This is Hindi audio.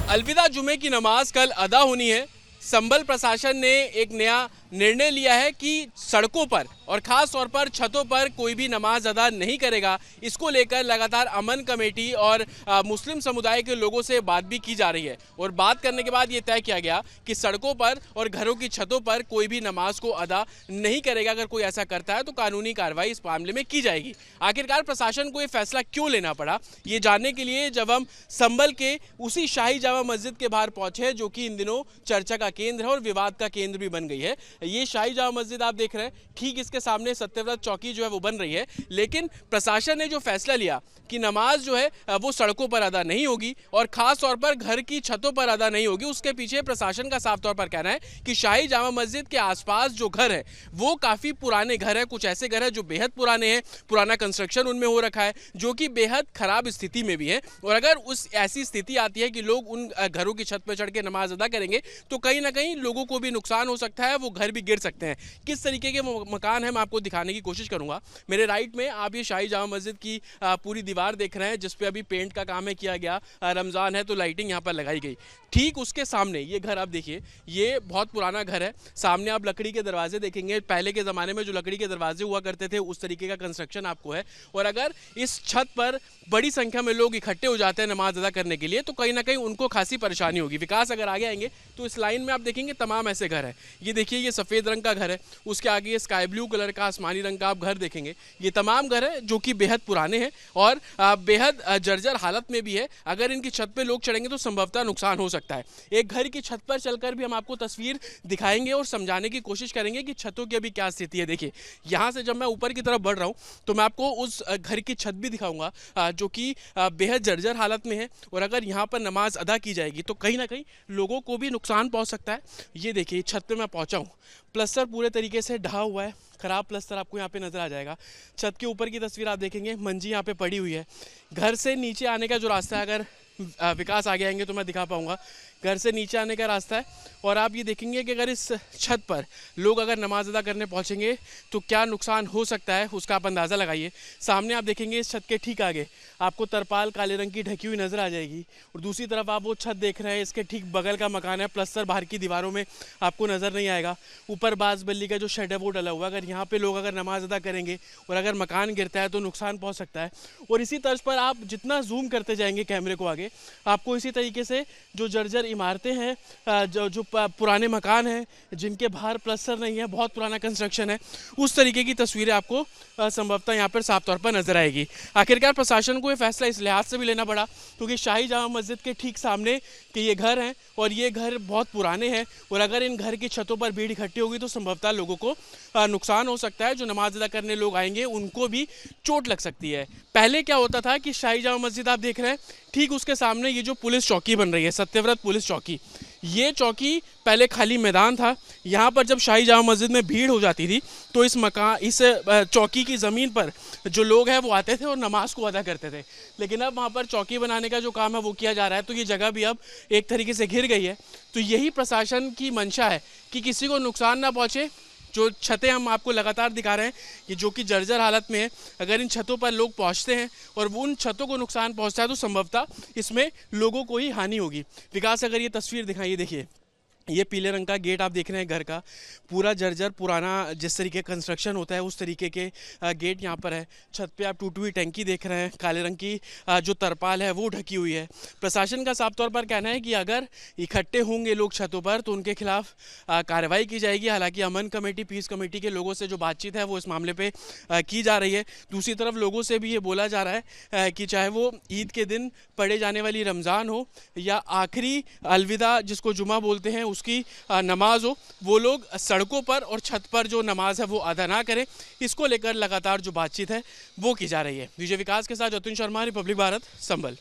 अलविदा जुमे की नमाज कल अदा होनी है। संभल प्रशासन ने एक नया निर्णय लिया है कि सड़कों पर और ख़ास तौर पर छतों पर कोई भी नमाज अदा नहीं करेगा। इसको लेकर लगातार अमन कमेटी और मुस्लिम समुदाय के लोगों से बात भी की जा रही है और बात करने के बाद ये तय किया गया कि सड़कों पर और घरों की छतों पर कोई भी नमाज को अदा नहीं करेगा। अगर कोई ऐसा करता है तो कानूनी कार्रवाई इस मामले में की जाएगी। आखिरकार प्रशासन को ये फैसला क्यों लेना पड़ा, ये जानने के लिए जब हम संभल के उसी शाही जामा मस्जिद के बाहर पहुंचे हैं, जो कि इन दिनों चर्चा का केंद्र है और विवाद का केंद्र भी बन गई है। ये शाही जामा मस्जिद आप देख रहे हैं, ठीक इसके सामने सत्यव्रत चौकी जो है वो बन रही है। लेकिन प्रशासन ने जो फैसला लिया कि नमाज जो है वो सड़कों पर अदा नहीं होगी और खास तौर पर घर की छतों पर अदा नहीं होगी, उसके पीछे प्रशासन का साफ तौर पर कहना है कि शाही जामा मस्जिद के आसपास जो घर है वो काफी पुराने घर है। कुछ ऐसे घर है जो बेहद पुराने हैं, पुराना कंस्ट्रक्शन उनमें हो रखा है, जो कि बेहद खराब स्थिति में भी है। और अगर उस ऐसी स्थिति आती है कि लोग उन घरों की छत पर चढ़ के नमाज अदा करेंगे तो कहीं ना कहीं लोगों को भी नुकसान हो सकता है, वो घर भी गिर सकते हैं। किस तरीके के मकान है मैं आपको दिखाने की कोशिश करूंगा। मेरे राइट में आप ये शाही जामा मस्जिद की पूरी दीवार देख रहे हैं, जिसपे अभी पेंट का काम है किया गया। रमजान है तो लाइटिंग यहाँ पर लगाई गई। ठीक उसके सामने ये घर आप देखिए, ये बहुत पुराना घर है। सामने आप लकड़ी के दरवाजे देखेंगे, पहले के ज़माने में जो लकड़ी के दरवाजे हुआ करते थे उस तरीके का कंस्ट्रक्शन आपको है। और अगर इस छत पर बड़ी संख्या में लोग इकट्ठे हो जाते हैं नमाज अदा करने के लिए तो कहीं ना कहीं उनको खासी परेशानी होगी। विकास अगर आगे आएंगे तो इस लाइन में आप देखेंगे तमाम ऐसे घर हैं। ये देखिए, ये सफ़ेद रंग का घर है, उसके आगे ये स्काई ब्लू कलर का आसमानी रंग का आप घर देखेंगे। ये तमाम घर है जो कि बेहद पुराने हैं और बेहद जर्जर हालत में भी है। अगर इनकी छत पे लोग चढ़ेंगे तो संभवतः नुकसान हो सकता है। एक घर की छत पर चलकर भी हम आपको तस्वीर दिखाएंगे और समझाने की कोशिश करेंगे कि छतों की अभी क्या स्थिति है। देखिए, यहाँ से जब मैं ऊपर की तरफ बढ़ रहा हूँ तो मैं आपको उस घर की छत भी दिखाऊंगा जो कि बेहद जर्जर हालत में है। और अगर यहाँ पर नमाज अदा की जाएगी तो कहीं ना कहीं लोगों को भी नुकसान पहुँच सकता है। ये देखिए, छत पे मैं पहुँचा हूँ, प्लस्तर पूरे तरीके से ढहा हुआ है, खराब प्लस्तर आपको यहाँ पे नजर आ जाएगा। छत के ऊपर की तस्वीर आप देखेंगे, मंजी यहाँ पे पड़ी हुई है। घर से नीचे आने का जो रास्ता है, अगर विकास आगे आएंगे तो मैं दिखा पाऊंगा, घर से नीचे आने का रास्ता है। और आप ये देखेंगे कि अगर इस छत पर लोग अगर नमाज अदा करने पहुंचेंगे तो क्या नुकसान हो सकता है, उसका आप अंदाज़ा लगाइए। सामने आप देखेंगे इस छत के ठीक आगे आपको तरपाल काले रंग की ढकी हुई नज़र आ जाएगी। और दूसरी तरफ आप वो छत देख रहे हैं, इसके ठीक बगल का मकान है, प्लस्तर बाहर की दीवारों में आपको नज़र नहीं आएगा। ऊपर बाज बल्ली का जो शेड है वो डला हुआ है। अगर यहाँ पे लोग अगर नमाज अदा करेंगे और अगर मकान गिरता है तो नुकसान पहुँच सकता है। और इसी तर्ज पर आप जितना जूम करते जाएंगे कैमरे को आगे, आपको इसी तरीके से जो जर्जर इमारतें हैं, जो पुराने मकान हैं जिनके बाहर प्लस्तर नहीं है, बहुत पुराना कंस्ट्रक्शन है, उस तरीके की तस्वीरें आपको संभवतः यहाँ पर साफ तौर पर नजर आएगी। आखिरकार प्रशासन को ये फैसला इस लिहाज से भी लेना पड़ा क्योंकि शाही जामा मस्जिद के ठीक सामने के ये घर हैं और ये घर बहुत पुराने हैं। और अगर इन घर की छतों पर भीड़ इकट्ठी होगी तो संभवतः लोगों को नुकसान हो सकता है। जो नमाज अदा करने लोग आएंगे उनको भी चोट लग सकती है। पहले क्या होता था कि शाही जामा मस्जिद आप देख रहे हैं, ठीक उसके सामने ये जो पुलिस चौकी बन रही है, सत्यव्रत पुलिस चौकी, ये चौकी पहले खाली मैदान था। यहाँ पर जब शाही जामा मस्जिद में भीड़ हो जाती थी तो इस चौकी की ज़मीन पर जो लोग हैं वो आते थे और नमाज को अदा करते थे। लेकिन अब वहाँ पर चौकी बनाने का जो काम है वो किया जा रहा है, तो ये जगह भी अब एक तरीके से घिर गई है। तो यही प्रशासन की मंशा है कि किसी को नुकसान ना पहुँचे। जो छतें हम आपको लगातार दिखा रहे हैं कि जो कि जर्जर हालत में है, अगर इन छतों पर लोग पहुंचते हैं और वो उन छतों को नुकसान पहुंचता है तो संभवतः इसमें लोगों को ही हानि होगी। विकास अगर ये तस्वीर दिखाइए, देखिए ये पीले रंग का गेट आप देख रहे हैं, घर का पूरा जर्जर पुराना जिस तरीके कंस्ट्रक्शन होता है उस तरीके के गेट यहाँ पर है। छत पे आप टूटी हुई टंकी देख रहे हैं, काले रंग की जो तरपाल है वो ढकी हुई है। प्रशासन का साफ तौर पर कहना है कि अगर इकट्ठे होंगे लोग छतों पर तो उनके खिलाफ कार्रवाई की जाएगी। हालांकि अमन कमेटी, पीस कमेटी के लोगों से जो बातचीत है वो इस मामले पर की जा रही है। दूसरी तरफ लोगों से भी ये बोला जा रहा है कि चाहे वो ईद के दिन पढ़े जाने वाली रमज़ान हो या आखिरी अलविदा जिसको जुमा बोलते हैं उसकी नमाज हो, वो लोग सड़कों पर और छत पर जो नमाज है वो अदा ना करें। इसको लेकर लगातार जो बातचीत है वो की जा रही है। विजय विकास के साथ जतिन शर्मा, रिपब्लिक भारत, संभल।